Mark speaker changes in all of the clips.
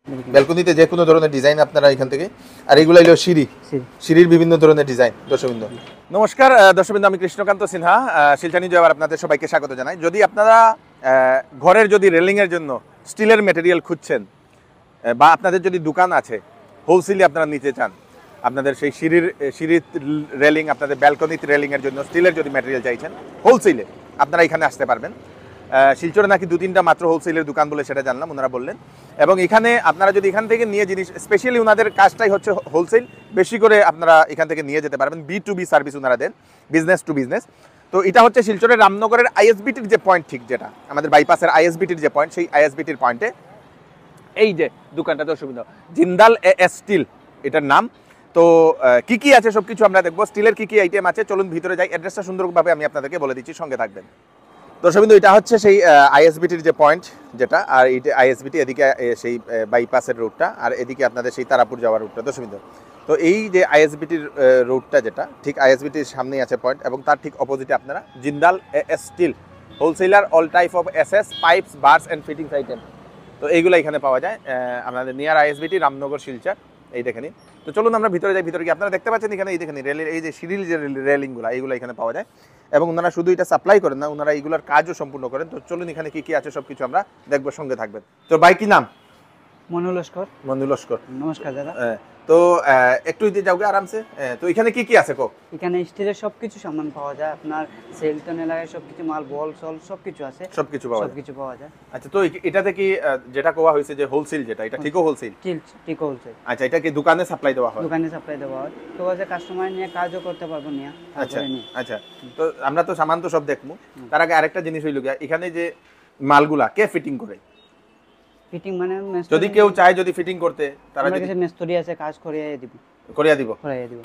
Speaker 1: ব্যালকনিতে যে কোনো ধরনের ডিজাইন আপনারা এখান থেকে। আর এগুলো হলো সিঁড়ির বিভিন্ন ধরনের ডিজাইন। দর্শকবৃন্দ নমস্কার, দর্শকবৃন্দ আমি কৃষ্ণকান্ত সিনহা, শিলচর জয়বার আপনাদের সবাইকে স্বাগত জানাই। যদি আপনারা ঘরের যদি রেলিংয়ের জন্য স্টিলের মেটেরিয়াল খুঁজছেন বা আপনাদের যদি দোকান আছে হোলসেলে আপনারা নিতে চান, আপনাদের সেই সিঁড়ির রেলিং, আপনাদের ব্যালকনিতে রেলিংয়ের জন্য স্টিলের যদি ম্যাটেরিয়াল চাইছেন হোলসেলে, আপনারা এখানে আসতে পারবেন। শিলচরে নাকি 2-3টা মাত্র হোলসেলের দোকান বলে সেটা জানলাম, ওনারা বললেন। এবং এখানে আপনারা যদি এখান থেকে নিয়ে জিনিস, স্পেশালি ওনাদের কাজটাই হচ্ছে হোলসেল, বেশি করে আপনারা এখান থেকে নিয়ে যেতে পারবেন। B2B সার্ভিস ওনারা দেন, বিজনেস টু বিজনেস। তো এটা হচ্ছে শিলচরের রামনগরের আইএসবিটির যে পয়েন্ট, ঠিক যেটা আমাদের বাইপাসের আইএসবিটির যে পয়েন্ট, সেই আইএসবিটির পয়েন্টে এই যে দোকানটা দর্শকবৃন্দ, জিন্দাল এএস স্টিল এটার নাম। তো কি কি আছে সবকিছু আমরা দেখবো, স্টিলের কি কি আইটেম আছে। চলুন ভিতরে যাই, অ্যাড্রেসটা সুন্দরভাবে আমি আপনাদেরকে বলে দিচ্ছি, সঙ্গে থাকবেন। দর্শকবৃন্দ এটা হচ্ছে সেই আইএসবিটির যে পয়েন্ট যেটা, আর এইটা আইএসবিটি, এদিকে সেই বাইপাসের রুটটা, আর এদিকে আপনাদের সেই তারাপুর যাওয়ার রুটটা দর্শকবৃন্দ। তো এই যে আইএসবিটির রুটটা যেটা, ঠিক আইএসবিটির সামনেই আছে পয়েন্ট, এবং তার ঠিক অপোজিটে আপনারা Jindal SS steel wholesaler, all type of SS pipes, bars and fittings item. তো এইগুলো এখানে পাওয়া যায় আপনাদের নিয়ার আইএসবিটি, রামনগর, শিলচর। এই দেখেনি। তো চলুন আমরা ভিতরে যাই। ভিতরে গিয়ে আপনারা দেখতে পাচ্ছেন এখানে এই দেখেন রেলের এই যে সিঁড়ির যে রেলিংগুলো, এইগুলো এখানে পাওয়া যায়। এবং ওনারা শুধু এটা সাপ্লাই করেন না, ওনারা এইগুলোর কাজও সম্পূর্ণ করেন। তো চলুন এখানে কি কি আছে সবকিছু আমরা দেখবো, সঙ্গে থাকবেন। তো ভাই কি নাম?
Speaker 2: মনুল লস্কর।
Speaker 1: মনুল লস্কর,
Speaker 2: নমস্কার দাদা।
Speaker 1: তো একটু দিতে যাও আরামসে। তো এখানে কি কি আছে কো?
Speaker 2: এখানে স্টিলের সবকিছু সামান পাওয়া যায়, আপনার সেলটন এলাকায় সবকিছু মাল, বল সল সবকিছু আছে, সবকিছু পাওয়া যায়।
Speaker 1: আচ্ছা, তো এটাতে কি যেটা কোয়া হয়েছে যে হোলসেল, যেটা এটা ঠিকও হোলসেল?
Speaker 2: ঠিক হোলসেল।
Speaker 1: আচ্ছা, এটা কি দোকানে সাপ্লাই দেওয়া হয়?
Speaker 2: দোকানে সাপ্লাই দেওয়া হয়, তো আছে কাস্টমার নিয়ে কাজও করতে পারবো নিয়ে।
Speaker 1: আচ্ছা আচ্ছা, তো আমরা তো সামান তো সব দেখবো, তার আগে আরেকটা জিনিস হইল গিয়া, এখানে যে মালগুলা কে ফিটিং করে?
Speaker 2: ফিটিং মানে
Speaker 1: যদি কেউ চায় যদি ফিটিং করতে, তারা
Speaker 2: যদি মিস্ত্রি আছে কাজ করিয়ে দিব।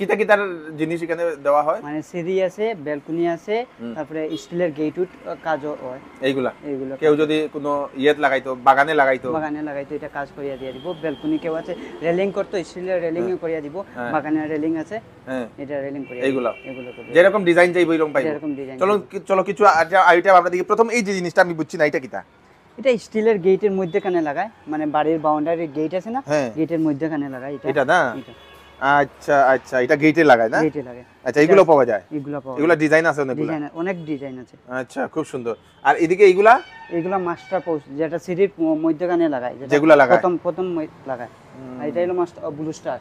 Speaker 1: কিতা কিতার জিনিস এখানে দেওয়া হয়?
Speaker 2: মানে সিঁড়ি আছে, ব্যালকনি আছে, তারপরে স্টিলের গেট উড কাজও হয়। এইগুলা
Speaker 1: কেউ যদি কোনো ইয়েত লাগাইতো, বাগানে লাগাইতো
Speaker 2: এটা কাজ করিয়ে দিয়ে দিব। ব্যালকনি কেউ আছে রেলিং করতে, স্টিলের রেলিং করিয়ে দিব। বাগানের রেলিং আছে, এটা রেলিং করিয়ে
Speaker 1: এগুলো যেরকম ডিজাইন চাইবো এরকম পাইবো। চলো কিছু আইটেম আমরা দেখি। প্রথম এই যে জিনিসটা আমি বুঝছি না, এটা কিতা?
Speaker 2: এটা স্টিলের গেটের মধ্যখানে লাগায়, মানে বাড়ির বাউন্ডারি গেট আছে না, গেটের মধ্যখানে লাগায় এটা না।
Speaker 1: আচ্ছা আচ্ছা, এটা গেটে লাগায় না?
Speaker 2: গেটে লাগায়।
Speaker 1: আচ্ছা, এগুলো পাওয়া যায়?
Speaker 2: এগুলা
Speaker 1: ডিজাইন আছে
Speaker 2: অনেক ডিজাইন আছে।
Speaker 1: আচ্ছা, খুব সুন্দর। আর এদিকে এগুলা
Speaker 2: মাস্টার পোস্ট, যেটা সিঁড়ির মধ্যখানে লাগায়,
Speaker 1: যেগুলা লাগায়
Speaker 2: প্রথম লাগায়। আর এটা হলো মাস্টার ব্লু স্টার।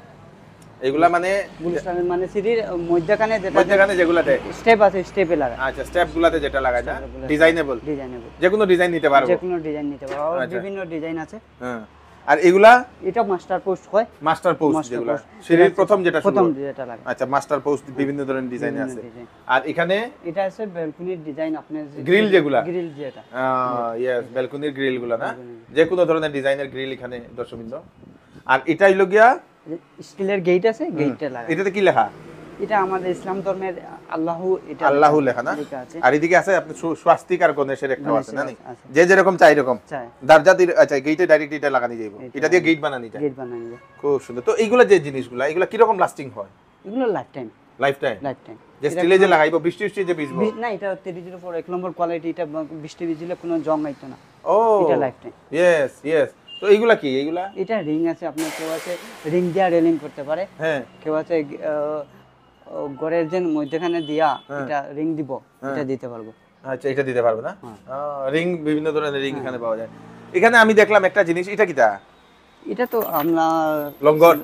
Speaker 1: এগুলা মানে
Speaker 2: ব্লু স্টার মানে সিঁড়ির মধ্যখানে
Speaker 1: যেগুলাতে
Speaker 2: স্টেপ আছে, স্টেপে লাগায়।
Speaker 1: আচ্ছা, স্টেপগুলাতে যেটা লাগায় না, ডিজাইনেবল যে কোনো ডিজাইন নিতে পারবো,
Speaker 2: বিভিন্ন ডিজাইন আছে।
Speaker 1: হ্যাঁ। আর এগুলা
Speaker 2: এটা মাস্টার পোস্ট হয়,
Speaker 1: মাস্টার পোস্ট যেগুলা সিঁড়ির প্রথম যেটা
Speaker 2: লাগে।
Speaker 1: আচ্ছা, মাস্টার পোস্ট বিভিন্ন ধরনের ডিজাইন আছে। আর এখানে
Speaker 2: এটা আছে ব্যালকনির ডিজাইন, আপনার
Speaker 1: গ্রিল যেগুলা,
Speaker 2: গ্রিল যেটা
Speaker 1: ইয়েস, ব্যালকনির গ্রিলগুলা না, যে কোনো ধরনের ডিজাইনের গ্রিল এখানে দর্শকবৃন্দ। আর এটা হইলো গিয়া
Speaker 2: স্টিলের গেট আছে, গেটটা লাগা।
Speaker 1: এটাতে কি লেখা?
Speaker 2: এটা আমাদের ইসলাম ধর্মের আল্লাহু, এটা
Speaker 1: আল্লাহু লেখা না। আর এদিকে আছে আপনি স্বাস্তিক আর গণেশের একটা আছে না, যে যেরকম চাই এরকম দরজা দিয়ে। আচ্ছা, গেটে ডাইরেক্ট এটা লাগানি যাইবো, এটা দিয়ে গেট বানানি যায়। খুব সুন্দর। তো এইগুলা যে জিনিসগুলা, এগুলা কি রকম লাস্টিং হয়?
Speaker 2: এগুলো লাইফ টাইম।
Speaker 1: যে স্টিলে যে লাগাইবো, বৃষ্টি যে ভিজবো
Speaker 2: না, এটা 304 এক নম্বর কোয়ালিটি। এটা বৃষ্টি ভিজলে কোনো জং আইতো না।
Speaker 1: ও,
Speaker 2: এটা লাইফ টাইম।
Speaker 1: ইয়েস। তো এইগুলা কি? এইগুলা
Speaker 2: এটা রিং আছে, আপনার কেউ আছে রিং দিয়া রেলিং করতে পারে।
Speaker 1: হ্যাঁ।
Speaker 2: কেউ আছে ঘরের যে মধ্যখানে দিয়া এটা রিং দিব, এটা দিতে পারবো।
Speaker 1: আচ্ছা, এটা দিতে পারবো না। রিং, বিভিন্ন ধরনের রিং এখানে পাওয়া যায়। এখানে আমি দেখলাম একটা জিনিস, এটা কিটা?
Speaker 2: এটা তো আমরা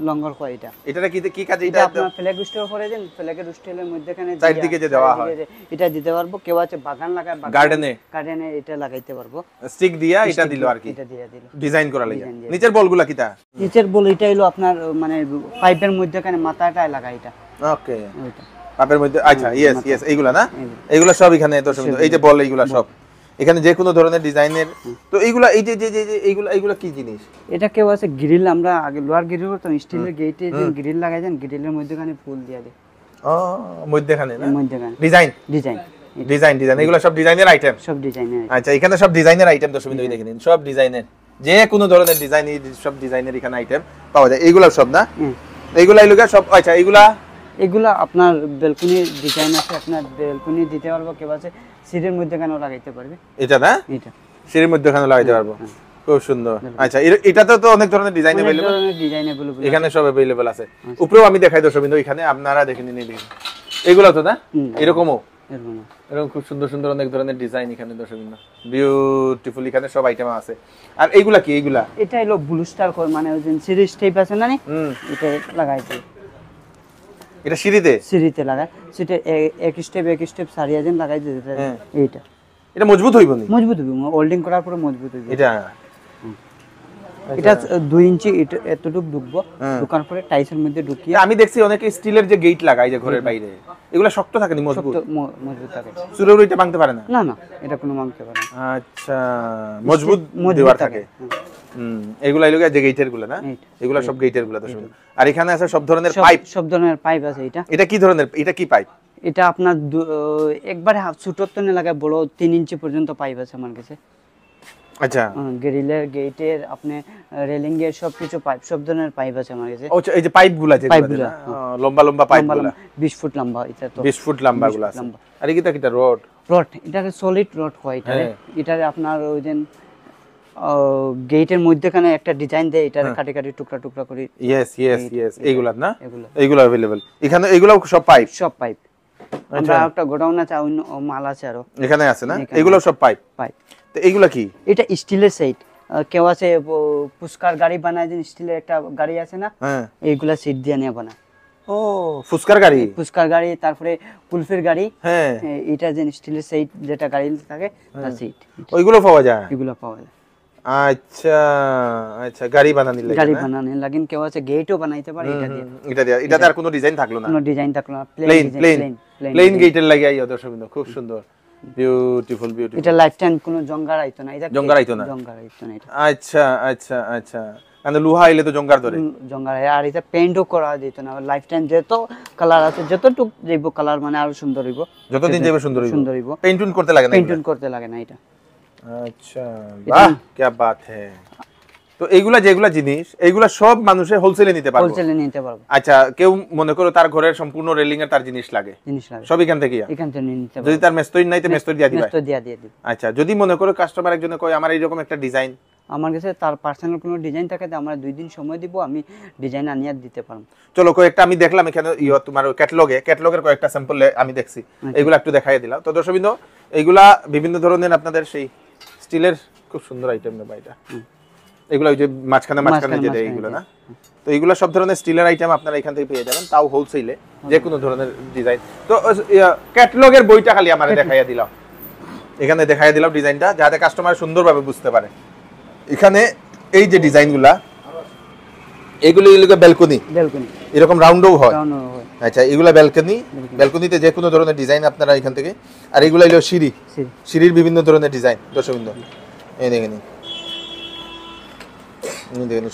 Speaker 2: লঙ্গর কয়।
Speaker 1: এটা কি কাজে?
Speaker 2: এটা আপনার ফ্ল্যাগ স্টোর করে দেন, ফ্ল্যাগের স্টোরের মধ্যখানে
Speaker 1: সাইড দিকে যে দেওয়া হয়,
Speaker 2: এটা দিতে পারবো। কেউ আছে বাগান লাগায়, গার্ডেনে এটা লাগাইতে পারবো।
Speaker 1: স্টিক দিয়া এটা দিল আর কি,
Speaker 2: এটা দিয়া দিল
Speaker 1: ডিজাইন করা লাগে। নিচের বলগুলা কিটা?
Speaker 2: নিচের বল এটা হলো আপনার মানে পাইপের মধ্যখানে মাথাটায় লাগায় এটা।
Speaker 1: ওকে, পাইপের মধ্যে। আচ্ছা, ইয়েস, এইগুলা না, এইগুলা সব এখানে দর্শকবৃন্দ, এই যে বল, এইগুলা সব এখানে যে কোনো ধরনের ডিজাইনের। তো এইগুলা এই যে এইগুলা কি জিনিস?
Speaker 2: এটা কেউ আছে গ্রিল, আমরা আগে লোহার গ্রিল করতাম, স্টিলের গেটে যে গ্রিল লাগাই দেন, গ্রিলের মধ্যখানে ফুল দিয়ে দেয়।
Speaker 1: মধ্যখানে না, মধ্যখানে ডিজাইন এগুলা সব ডিজাইনের আইটেম,
Speaker 2: সব ডিজাইনের।
Speaker 1: আচ্ছা, এখানে সব ডিজাইনের আইটেম দর্শকবৃন্দ দেখে নিন, সব ডিজাইনের, যে কোনো ধরনের ডিজাইন, সব ডিজাইনের এখানে আইটেম পাওয়া যায়। এইগুলা সব না, এইগুলা সব। আচ্ছা,
Speaker 2: এগুলা আপনার ব্যালকনি ডিজাইন আছে, আপনার ব্যালকনি দিতে পারবো। কেউ আছে সিঁড়ির মধ্যখানেও লাগাইতে পারবে।
Speaker 1: এটা না, এটা সিঁড়ির মধ্যখানে লাগাইতে পারবো। খুব সুন্দর। আচ্ছা, এটাতে তো অনেক ধরনের ডিজাইন अवेलेबल,
Speaker 2: ডিজাইন अवेलेबल
Speaker 1: এখানে সব अवेलेबल আছে। উপরেও আমি দেখাই দর্শকবৃন্দ, এখানে আপনারা দেখে নিন, দেখুন এগুলো তো না এরকমও, এরকম খুব সুন্দর সুন্দর অনেক ধরনের ডিজাইন এখানে দর্শকবৃন্দ, বিউটিফুল এখানে সব আইটেম আছে। আর এইগুলা কি? এইগুলা
Speaker 2: এটা হলো ব্লু স্টার মানে ওই যে সিরিজ টাইপ আছে না, এটা লাগাইছে,
Speaker 1: এটা সিঁড়িতে
Speaker 2: লাগায়, সেটা এক স্টেপ সারিয়া দেন লাগাই দিতে। এইটা
Speaker 1: এটা মজবুত হইব নি?
Speaker 2: মজবুত হইব, হোল্ডিং করার পরে মজবুত হইব।
Speaker 1: এটা
Speaker 2: 2 ইঞ্চি এতটুকু ঢুকবো, ঢুকার পরে টাইসের মধ্যে ঢুকিয়ে।
Speaker 1: আমি দেখছি অনেকে স্টিলের যে গেট লাগায় যে ঘরের বাইরে, এগুলা শক্ত থাকে নি? মজবুত
Speaker 2: থাকে,
Speaker 1: চুরের ওইটা ভাঙতে পারে না?
Speaker 2: না না, এটা কোনো ভাঙতে পারে না।
Speaker 1: আচ্ছা, মজবুত দেওয়ার থাকে। এগুলা এগুলা যে গেটের গুলো না, এগুলা সব গেটের গুলো দর্শক। আর এখানে আছে সব ধরনের পাইপ,
Speaker 2: সব ধরনের পাইপ আছে।
Speaker 1: এটা কি ধরনের? এটা কি পাইপ?
Speaker 2: এটা আপনার একবারে ছোটর তনে লাগায়, বড় 3 ইঞ্চি পর্যন্ত পাইপ আছে আমার কাছে।
Speaker 1: আচ্ছা,
Speaker 2: গ্রিলের, গেটের, আপনি রেলিং এর সবকিছু পাইপ, সব ধরনের পাইপ আছে আমার কাছে।
Speaker 1: আচ্ছা, এই যে পাইপগুলা যেগুলা লম্বা লম্বা পাইপগুলা
Speaker 2: 20 ফুট লম্বা, এটা তো
Speaker 1: 20 ফুট লম্বাগুলা আছে। আর এটা কিটা? রড।
Speaker 2: এটাকে সলিড রড হয়। এটারে আপনার ওই যে গেটের মধ্যখানে একটা ডিজাইন দেয়, এটারে কাটি কাটি টুকরা টুকরা করে।
Speaker 1: ইয়েস ইয়েস ইয়েস, এইগুলা না, এইগুলা अवेलेबल এখানে, এগুলা সব পাইপ।
Speaker 2: আমরা একটা গোডাউন আছে, অন্য মাল আছে আরো
Speaker 1: এখানে আছে না, এগুলা সব পাইপ। তো এইগুলা কি?
Speaker 2: এটা স্টিলের সেট। কেউ আছে পুস্কার গাড়ি বানায়, যে স্টিলের একটা গাড়ি আছে না, এইগুলা সিট দিয়ে নিয়ে বানায়।
Speaker 1: ও, ফুসকার গাড়ি,
Speaker 2: তারপরে কুলফির গাড়ি। এটা যে স্টিলের সেট, যেটা গাড়ি থাকে তার সিট,
Speaker 1: ওইগুলো পাওয়া যায়।
Speaker 2: এগুলো পাওয়া যায়।
Speaker 1: আচ্ছা আচ্ছা, গাড়ি বানানি
Speaker 2: লাগেন, কেউ আছে গেটও বানাইতে পারে এটা দিয়ে।
Speaker 1: এটাতে আর কোনো ডিজাইন থাকলো না,
Speaker 2: প্লেন
Speaker 1: গেটের লাগে আইয়া দর্শকবৃন্দ, খুব সুন্দর, বিউটিফুল।
Speaker 2: এটা লাইফ টাইম কোনো জঙ্গার আইতো না, এটা
Speaker 1: জঙ্গার আইতো না এটা। আচ্ছা আচ্ছা আচ্ছা, মানে লোহা আইলে তো জঙ্গার ধরে,
Speaker 2: আর এটা পেইন্টও করা যেত না। লাইফ টাইম যত কালার আছে, যতটুক যাইবো কালার, মানে আরো সুন্দর হইব,
Speaker 1: যতদিন যাবে সুন্দর হইব। পেইন্টুন করতে লাগে না এটা। আচ্ছা, বাহ, কি বাত হ্যায়। তো এইগুলা যেগুলা জিনিস, এইগুলা সব মানুষে হোলসেলে নিতে পারবে। আচ্ছা, কেউ মনে করো তার ঘরের সম্পূর্ণ রেলিং এর তার জিনিস লাগে, সব এখান থেকে নিতে পারবে। যদি তার মেস্তই নাই তো মেস্তই দিয়া দিবা। আচ্ছা, যদি মনে করো কাস্টমার একজনে কয় আমার এইরকম একটা ডিজাইন,
Speaker 2: আমার কাছে তার পার্সোনাল কোনো ডিজাইন থাকে, আমরা 2 দিন সময় দিব, আমি ডিজাইন আনিয়ে দিতে পারবো।
Speaker 1: চলো, কয়েকটা আমি দেখলাম এখানে তোমার ক্যাটালগের কয়েকটা স্যাম্পল আমি দেখছি, এগুলা একটু দেখাই দিলাম। তো দর্শকবৃন্দ, এইগুলা বিভিন্ন ধরনের আপনাদের সেই স্টিলের খুব সুন্দর আইটেম না ভাই, এটা এগুলা ওই যে মাঝখানে যে দেয় এইগুলো না। তো এইগুলা সব ধরনের স্টিলের আইটেম আপনারা এখান থেকে পেয়ে যাবেন, তাও হোলসেলে, যে কোনো ধরনের ডিজাইন। তো ক্যাটালগের বইটা খালি আমারে দেখাইয়া দিলাম, এখানে দেখাইয়া দিলাম ডিজাইনটা, যাতে কাস্টমার সুন্দরভাবে বুঝতে পারে। এখানে এই যে ডিজাইনগুলা, এগুলো ব্যালকনি, এরকম রাউন্ডও হয়। আচ্ছা, এগুলা ব্যালকনিতে যে কোনো ধরনের ডিজাইন আপনারা এখান থেকে। আর এগুলা হলো সিঁড়ির বিভিন্ন ধরনের ডিজাইন দর্শকবৃন্দ, এই দেখেন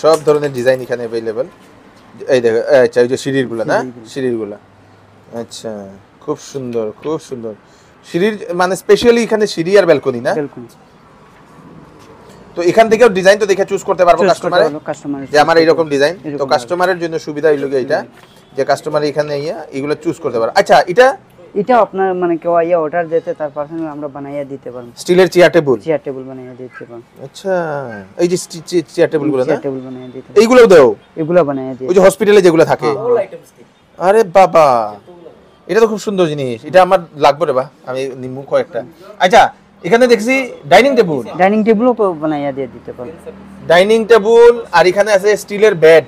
Speaker 1: সব ধরনের ডিজাইন এখানে अवेलेबल। এই দেখো, আচ্ছা, এই যে সিঁড়িরগুলা না, সিঁড়িরগুলা, আচ্ছা, খুব সুন্দর খুব সুন্দর। সিঁড়ির মানে স্পেশালি এখানে সিঁড়ি আর ব্যালকনি না। তো এখান থেকেও ডিজাইন তো দেখে চুজ করতে পারবো কাস্টমার, যে আমার এইরকম ডিজাইন। তো কাস্টমারের জন্য সুবিধা হইল এটা, যে কাস্টমার এখানে এগুলো চুজ করতে পারে। আচ্ছা,
Speaker 2: এটা আপনার মানে কেউ আইয়া অর্ডার দিতে, তার পার্সোনাল আমরা বানাইয়া দিতে পারবো।
Speaker 1: স্টিলের চেয়ার টেবিল
Speaker 2: বানাইয়া দিতে পারবো।
Speaker 1: আচ্ছা, এই যে চেয়ার টেবিলগুলো না,
Speaker 2: বানাইয়া দিতে,
Speaker 1: এইগুলোও দাও,
Speaker 2: এগুলো বানাইয়া দিতে,
Speaker 1: ওই যে হসপিটালে যেগুলো থাকে। আরে বাবা, এটা তো খুব সুন্দর জিনিস, এটা আমার লাগবে রে, বা আমি নিমু কয়েকটা। আচ্ছা, এখানে দেখছি ডাইনিং টেবিলও
Speaker 2: বানাইয়া দিয়ে দিতে পারবো।
Speaker 1: ডাইনিং টেবিল, আর এখানে আছে স্টিলের বেড।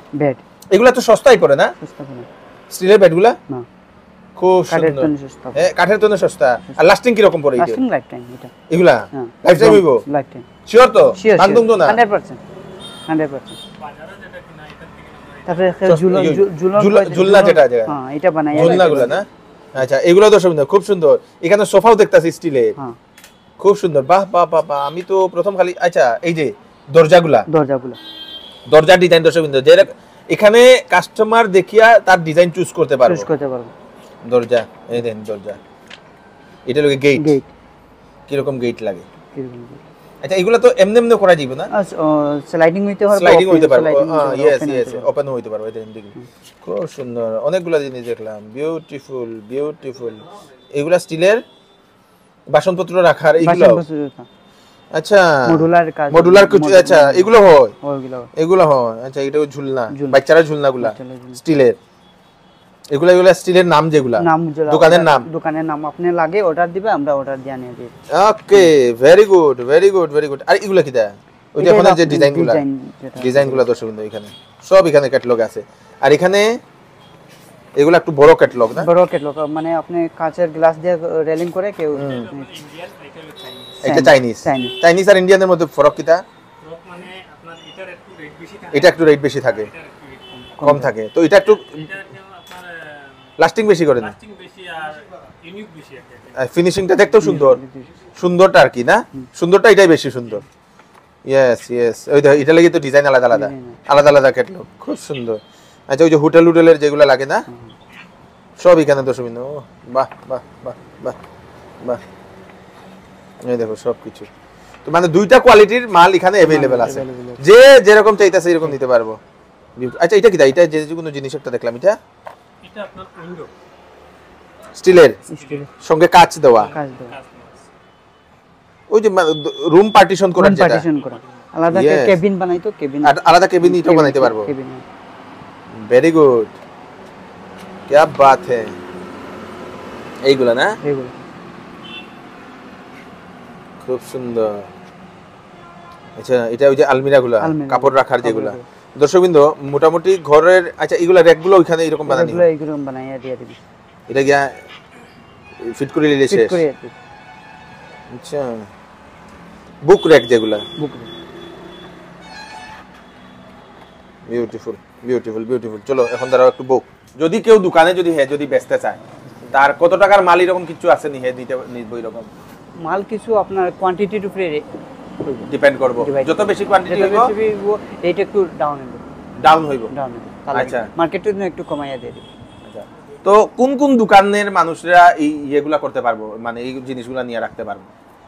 Speaker 1: এগুলা তো সস্তাই পড়ে না? স্টিলের বেডগুলা না, খুব সুন্দর, কাঠের জন্য সস্তা। আর লাস্টিং কি রকম পড়ে?
Speaker 2: লাস্টিং লাইফ টাইম এটা,
Speaker 1: এগুলা লাইফ টাইম হইবো? লাইফ টাইম শিওর তো? ভাঙতুম তো না? 100%। তারপরে ঝুলনা যেটা, হ্যাঁ, এটা বানাইয়া ঝুলনাগুলা না। আচ্ছা, এগুলো তো সুন্দর, খুব সুন্দর। এখানে সোফাও দেখতাছি স্টিলের, খুব সুন্দর। বাহ বাহ বাহ, আমি তো প্রথম খালি। আচ্ছা, এই যে দরজার ডিজাইন দর্শকবৃন্দ, যে এখানে কাস্টমার দেখিয়া তার ডিজাইন চুজ করতে পারবে। দরজা, এই দেন দরজা, এটা লাগে গেট, কিরকম গেট লাগে। আচ্ছা, এগুলা তো এমনি এমনি করা যাবে না?
Speaker 2: স্লাইডিং হইতে
Speaker 1: পারবে, ইয়েস ইয়েস, ওপেন হইতে পারবে। এই দেখুন, খুব সুন্দর, অনেকগুলা জিনিস দেখলাম, বিউটিফুল। এগুলা স্টিলের বাসনপত্র রাখার, এইগুলো আচ্ছা
Speaker 2: মডুলার কাজ,
Speaker 1: মডুলার কিছু, আচ্ছা এগুলো হয়,
Speaker 2: ওইগুলো
Speaker 1: এগুলো হয়, আচ্ছা এটা ঝুলনা, বাচ্চারা ঝুলনাগুলা স্টিলের, এগুলা স্টিলের নাম, যেগুলা
Speaker 2: নাম, দোকানের নাম আপনি লাগে অর্ডার দিবে, আমরা অর্ডার দিয়ে আনিয়ে দিই।
Speaker 1: Okay, very good very good very good. আর এগুলা কি দা, ওই যে ওখানে যে ডিজাইনগুলা দর্শক বিন্দু এখানে সব এখানে ক্যাটালগ আছে। আর এখানে এগুলা একটু বড় ক্যাটালগ না,
Speaker 2: বড় ক্যাটালগ, মানে আপনি কাঁচের গ্লাস দিয়ে রেলিং করে কেউ।
Speaker 1: এটা চাইনিজ, চাইনিজ আর ইন্ডিয়ানের মধ্যে ফরক কিটা?
Speaker 3: মানে আপনার এটার একটু রেট বেশি থাকে,
Speaker 1: এটা একটু রেট বেশি থাকে, কম থাকে, তো এটা একটু
Speaker 3: আপনার
Speaker 1: লাস্টিং বেশি করে না,
Speaker 3: লাস্টিং বেশি আর ইউনিক বেশি আছে।
Speaker 1: ফিনিশিংটা দেখতেও সুন্দর, সুন্দরটা আর কি না, সুন্দরটা এটাই বেশি সুন্দর। ইয়েস ইয়েস, ওই দেখো এটা লাগে তো ডিজাইন আলাদা আলাদা আলাদা আলাদা ক্যাটালগ, খুব সুন্দর। আচ্ছা ওই যে হোটেল হোটেলের যেগুলো লাগে না, সব এখানে দর্শক বিন্দু। বাহ বাহ বাহ বাহ বাহ, এই দেখো সব কিছু, তো মানে দুইটা কোয়ালিটির মাল এখানে अवेलेबल আছে, যে যেরকম চাইতাছে এরকম নিতে পারবো। আচ্ছা এটা কি দা, এটা যে কোনো জিনিস একটা দেখলাম, এটা
Speaker 3: এটা আপনার উইন্ডো
Speaker 1: স্টিলের সঙ্গে কাচ দেওয়া, ওই যে রুম পার্টিশন করা, যেটা
Speaker 2: পার্টিশন করা, আলাদা কেবিন বানাইতো, কেবিন
Speaker 1: আলাদা কেবিন এটা বানাইতে পারবো। ভেরি গুড, কি বাত হ্যায়, এইগুলা না,
Speaker 2: এগুলো
Speaker 1: খুব সুন্দর। আচ্ছা এটা ওই যে আলমিরাগুলা, কাপড় রাখার যেগুলা দর্শকবৃন্দ, মোটামুটি ঘরের, আচ্ছা এগুলা র্যাকগুলো ওইখানে এরকম বানানি,
Speaker 2: এগুলো বানাইয়া দিয়ে দিবি,
Speaker 1: এটা গিয়া ফিট করে নিলে শেষ। আচ্ছা বুক র্যাক যেগুলা, বিউটিফুল বিউটিফুল বিউটিফুল। চলো এখন দাঁড়াও একটু বুক, যদি কেউ দোকানে যদি যদি বেচতে চায়, তার কত টাকার মাল এরকম কিছু আছে নি, দিতে নিব এরকম
Speaker 2: মাল কিছু আপনার কোয়ান্টিটির উপরে
Speaker 1: ডিপেন্ড করব, যত বেশি কোয়ান্টিটি হইব
Speaker 2: এইটা একটু ডাউন
Speaker 1: হইব। আচ্ছা
Speaker 2: মার্কেটে একটু কমাইয়া দিয়ে দিই।
Speaker 1: আচ্ছা তো কোন কোন দোকানের মানুষরা এই ইয়েগুলা করতে পারবো, মানে এই জিনিসগুলা নিয়ে রাখতে পারবো?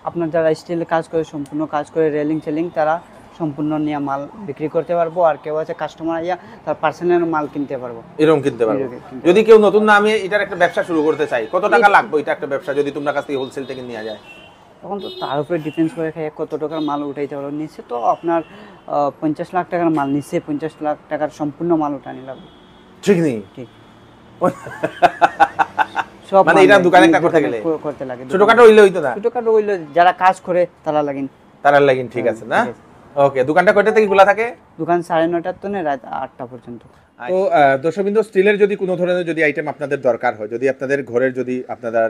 Speaker 2: আপনার যারা স্টিলে কাজ করে, সম্পূর্ণ কাজ করে, রেলিং সেলিং, তারা সম্পূর্ণ নিয়ে মাল বিক্রি করতে পারবো। আর কেউ আছে কাস্টমার আইয়া তার পার্সোনাল মাল কিনতে পারবো,
Speaker 1: এরকম কিনতে পারবো। যদি কেউ নতুন না, আমি এটার একটা ব্যবসা শুরু করতে চাই, কত টাকা লাগবে এটা একটা ব্যবসা যদি তোমরা কাছ থেকে হোলসেল থেকে নিয়ে যায়?
Speaker 2: তখন তো তার উপরে ডিপেন্ডস করে কত টাকার মাল উঠাইতে পারবো। নিচে তো আপনার 50 লাখ টাকার মাল, নিচে 50 লাখ টাকার সম্পূর্ণ মাল উঠানি লাগবে।
Speaker 1: ঠিক নেই,
Speaker 2: ঠিক সব
Speaker 1: মানে এটা দোকানে একটা করতে গেলে
Speaker 2: করতে লাগে,
Speaker 1: ছোটখাটো হইলে হইতো না,
Speaker 2: ছোটখাটো হইলে যারা কাজ করে তারা লাগিন,
Speaker 1: ঠিক আছে না। ওকে, দোকানটা কয়টা থেকে খোলা থাকে?
Speaker 2: দোকান 9:30 থেকে রাত 8টা পর্যন্ত।
Speaker 1: তো দর্শকবৃন্দ, স্টিলের যদি কোনো ধরনের যদি আইটেম আপনাদের দরকার হয়, যদি আপনাদের ঘরের যদি আপনাদের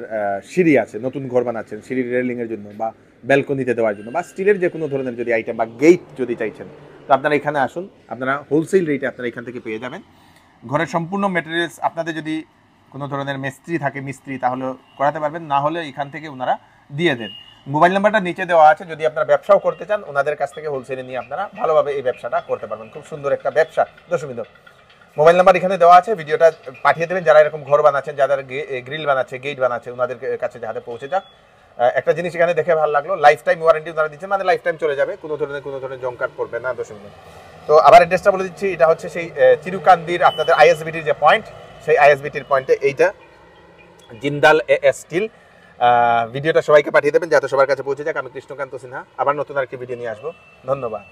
Speaker 1: সিঁড়ি আছে, নতুন ঘর বানাচ্ছেন, সিঁড়ির রেলিং এর জন্য বা ব্যালকনিতে দেওয়ার জন্য, বা স্টিলের যে কোনো ধরনের যদি আইটেম বা গেট যদি চাইছেন, তো আপনারা এখানে আসুন, আপনারা হোলসেল রেটে আপনারা এখান থেকে পেয়ে যাবেন। ঘরের সম্পূর্ণ মেটেরিয়ালস, আপনাদের যদি কোনো ধরনের মিস্ত্রি থাকে, মিস্ত্রি তাহলে করাতে পারবেন, না হলে এখান থেকে ওনারা দিয়ে দেন। মোবাইল নাম্বারটা নিচে দেওয়া আছে, যদি আপনারা ব্যবসাও করতে চান ওনাদের কাছ থেকে হোলসেলে নিয়ে আপনারা ভালোভাবে এই ব্যবসাটা করতে পারবেন। খুব সুন্দর একটা ব্যবসা। দর্শকবৃন্দ, মোবাইল নাম্বার এখানে দেওয়া আছে, ভিডিওটা পাঠিয়ে দেবেন। যারা এরকম ঘর বানাচ্ছেন, যাদের গ্রিল বানাচ্ছে, গেট বানাচ্ছে, ওনাদের কাছে যাতে পৌঁছে যাক। একটা জিনিস এখানে দেখে ভালো লাগলো, লাইফ টাইম ওয়ারেন্টি ওনারা দিচ্ছেন, মানে লাইফ টাইম চলে যাবে, কোনো ধরনের জংকার পড়বে না। দর্শকবৃন্দ, তো আবার অ্যাড্রেসটা বলে দিচ্ছি, এটা হচ্ছে সেই চিরুকান্দির আপনাদের আইএসবিটির যে পয়েন্ট, সেই আইএসবিটির পয়েন্টে এইটা জিন্দাল এএস স্টিল। ভিডিওটা সবাইকে পাঠিয়ে দেবেন যাতে সবার কাছে পৌঁছে যাক। আমি কৃষ্ণকান্ত সিনহা, আবার নতুন আরেকটি ভিডিও নিয়ে আসবো। ধন্যবাদ।